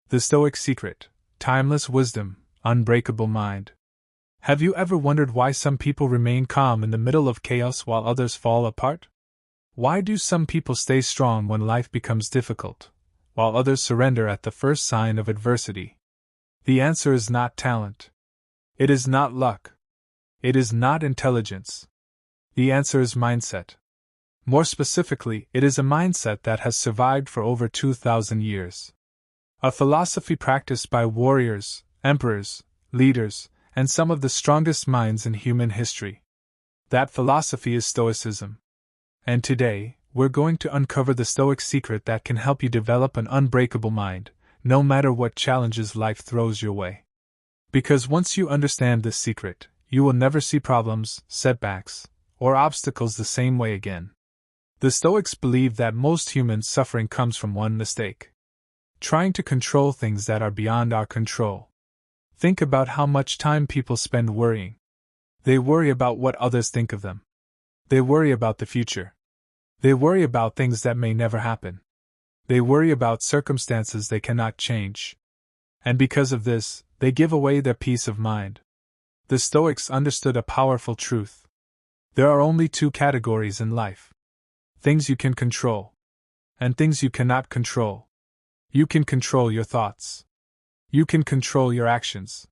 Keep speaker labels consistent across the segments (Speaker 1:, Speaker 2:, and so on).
Speaker 1: The Stoic Secret: Timeless Wisdom, Unbreakable Mind. Have you ever wondered why some people remain calm in the middle of chaos while others fall apart? Why do some people stay strong when life becomes difficult, while others surrender at the first sign of adversity? The answer is not talent. It is not luck. It is not intelligence. The answer is mindset. More specifically, it is a mindset that has survived for over 2,000 years. A philosophy practiced by warriors, emperors, leaders, and some of the strongest minds in human history. That philosophy is Stoicism. And today, we're going to uncover the Stoic secret that can help you develop an unbreakable mind, no matter what challenges life throws your way. Because once you understand this secret, you will never see problems, setbacks, or obstacles the same way again. The Stoics believe that most human suffering comes from one mistake: trying to control things that are beyond our control. Think about how much time people spend worrying. They worry about what others think of them. They worry about the future. They worry about things that may never happen. They worry about circumstances they cannot change. And because of this, they give away their peace of mind. The Stoics understood a powerful truth. There are only two categories in life: things you can control, and things you cannot control. You can control your thoughts. You can control your actions.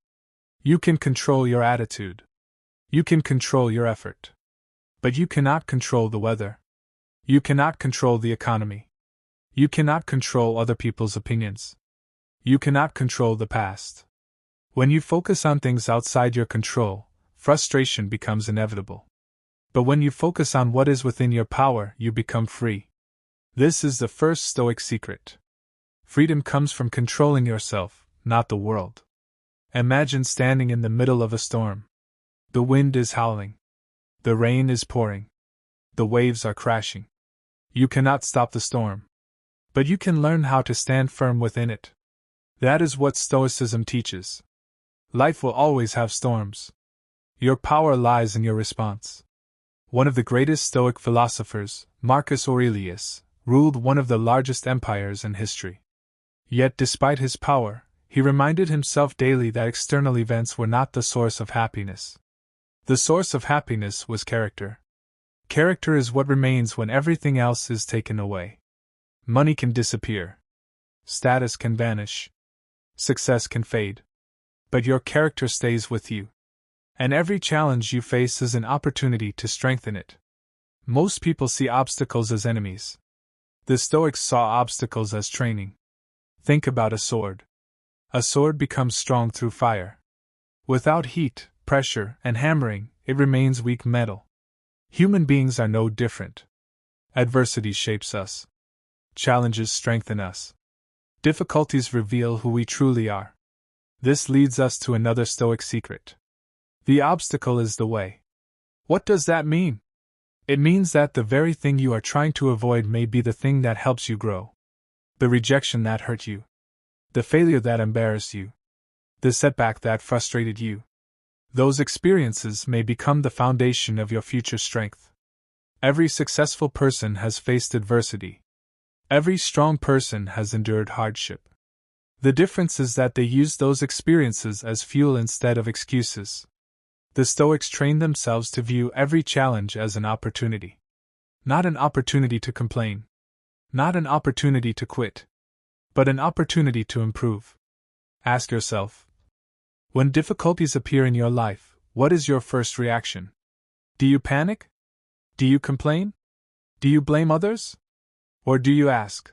Speaker 1: You can control your attitude. You can control your effort. But you cannot control the weather. You cannot control the economy. You cannot control other people's opinions. You cannot control the past. When you focus on things outside your control, frustration becomes inevitable. But when you focus on what is within your power, you become free. This is the first Stoic secret. Freedom comes from controlling yourself, not the world. Imagine standing in the middle of a storm. The wind is howling. The rain is pouring. The waves are crashing. You cannot stop the storm. But you can learn how to stand firm within it. That is what Stoicism teaches. Life will always have storms. Your power lies in your response. One of the greatest Stoic philosophers, Marcus Aurelius, ruled one of the largest empires in history. Yet despite his power, he reminded himself daily that external events were not the source of happiness. The source of happiness was character. Character is what remains when everything else is taken away. Money can disappear. Status can vanish. Success can fade. But your character stays with you. And every challenge you face is an opportunity to strengthen it. Most people see obstacles as enemies. The Stoics saw obstacles as training. Think about a sword. A sword becomes strong through fire. Without heat, pressure, and hammering, it remains weak metal. Human beings are no different. Adversity shapes us. Challenges strengthen us. Difficulties reveal who we truly are. This leads us to another Stoic secret. The obstacle is the way. What does that mean? It means that the very thing you are trying to avoid may be the thing that helps you grow. The rejection that hurt you. The failure that embarrassed you. The setback that frustrated you. Those experiences may become the foundation of your future strength. Every successful person has faced adversity. Every strong person has endured hardship. The difference is that they use those experiences as fuel instead of excuses. The Stoics trained themselves to view every challenge as an opportunity. Not an opportunity to complain. Not an opportunity to quit. But an opportunity to improve. Ask yourself, when difficulties appear in your life, what is your first reaction? Do you panic? Do you complain? Do you blame others? Or do you ask,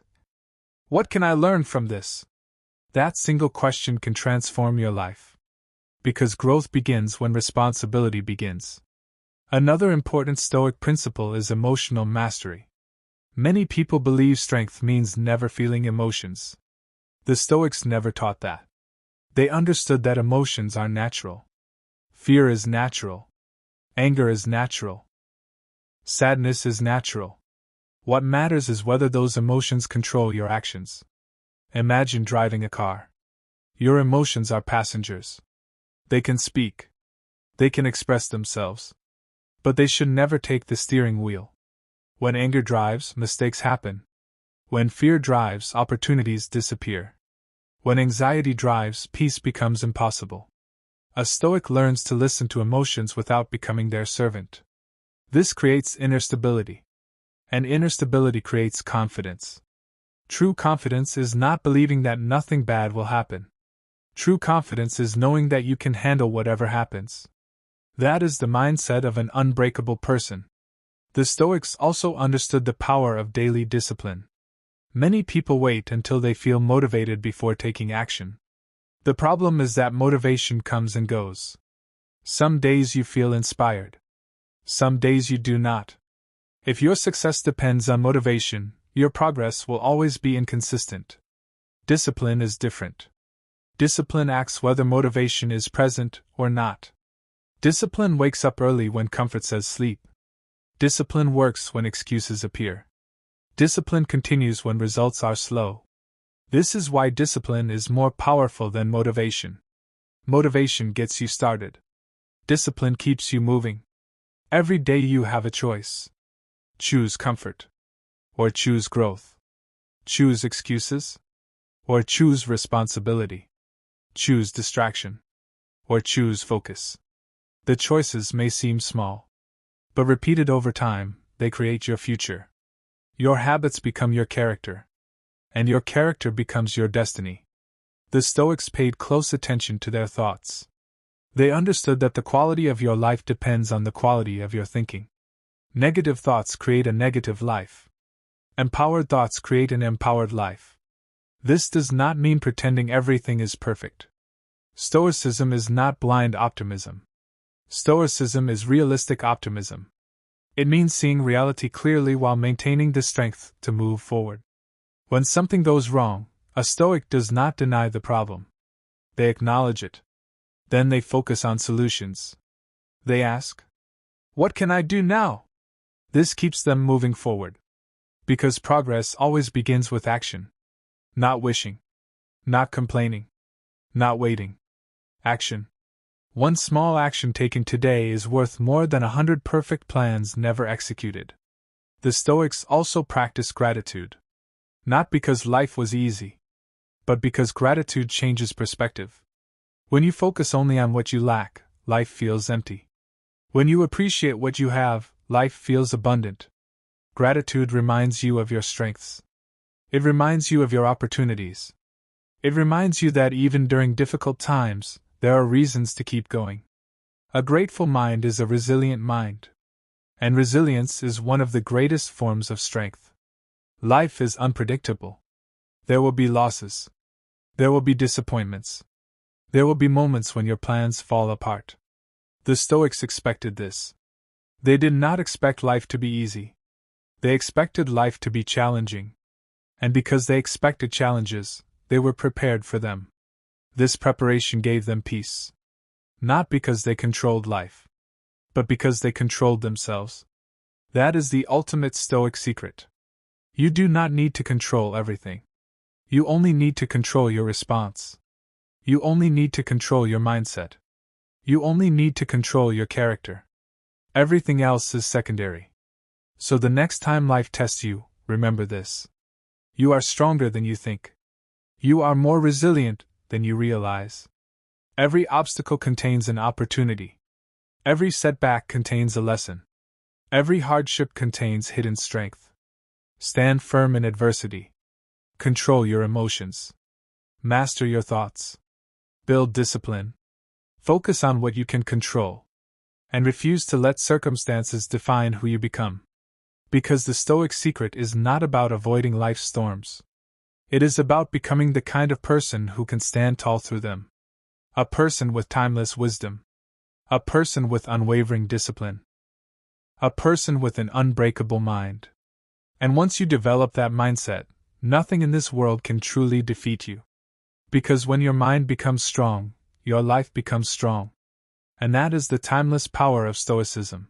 Speaker 1: what can I learn from this? That single question can transform your life. Because growth begins when responsibility begins. Another important Stoic principle is emotional mastery. Many people believe strength means never feeling emotions. The Stoics never taught that. They understood that emotions are natural. Fear is natural. Anger is natural. Sadness is natural. What matters is whether those emotions control your actions. Imagine driving a car. Your emotions are passengers. They can speak. They can express themselves. But they should never take the steering wheel. When anger drives, mistakes happen. When fear drives, opportunities disappear. When anxiety drives, peace becomes impossible. A Stoic learns to listen to emotions without becoming their servant. This creates inner stability. And inner stability creates confidence. True confidence is not believing that nothing bad will happen. True confidence is knowing that you can handle whatever happens. That is the mindset of an unbreakable person. The Stoics also understood the power of daily discipline. Many people wait until they feel motivated before taking action. The problem is that motivation comes and goes. Some days you feel inspired. Some days you do not. If your success depends on motivation, your progress will always be inconsistent. Discipline is different. Discipline acts whether motivation is present or not. Discipline wakes up early when comfort says sleep. Discipline works when excuses appear. Discipline continues when results are slow. This is why discipline is more powerful than motivation. Motivation gets you started. Discipline keeps you moving. Every day you have a choice. Choose comfort. Or choose growth. Choose excuses. Or choose responsibility. Choose distraction. Or choose focus. The choices may seem small. But repeated over time, they create your future. Your habits become your character. And your character becomes your destiny. The Stoics paid close attention to their thoughts. They understood that the quality of your life depends on the quality of your thinking. Negative thoughts create a negative life. Empowered thoughts create an empowered life. This does not mean pretending everything is perfect. Stoicism is not blind optimism. Stoicism is realistic optimism. It means seeing reality clearly while maintaining the strength to move forward. When something goes wrong, a Stoic does not deny the problem. They acknowledge it. Then they focus on solutions. They ask, "What can I do now?" This keeps them moving forward. Because progress always begins with action. Not wishing. Not complaining. Not waiting. Action. One small action taken today is worth more than 100 perfect plans never executed. The Stoics also practice gratitude. Not because life was easy, but because gratitude changes perspective. When you focus only on what you lack, life feels empty. When you appreciate what you have, life feels abundant. Gratitude reminds you of your strengths. It reminds you of your opportunities. It reminds you that even during difficult times, there are reasons to keep going. A grateful mind is a resilient mind. And resilience is one of the greatest forms of strength. Life is unpredictable. There will be losses. There will be disappointments. There will be moments when your plans fall apart. The Stoics expected this. They did not expect life to be easy. They expected life to be challenging. And because they expected challenges, they were prepared for them. This preparation gave them peace. Not because they controlled life, but because they controlled themselves. That is the ultimate Stoic secret. You do not need to control everything. You only need to control your response. You only need to control your mindset. You only need to control your character. Everything else is secondary. So the next time life tests you, remember this. You are stronger than you think. You are more resilient than you realize. Every obstacle contains an opportunity. Every setback contains a lesson. Every hardship contains hidden strength. Stand firm in adversity. Control your emotions. Master your thoughts. Build discipline. Focus on what you can control. And refuse to let circumstances define who you become. Because the Stoic secret is not about avoiding life's storms. It is about becoming the kind of person who can stand tall through them. A person with timeless wisdom. A person with unwavering discipline. A person with an unbreakable mind. And once you develop that mindset, nothing in this world can truly defeat you. Because when your mind becomes strong, your life becomes strong. And that is the timeless power of Stoicism.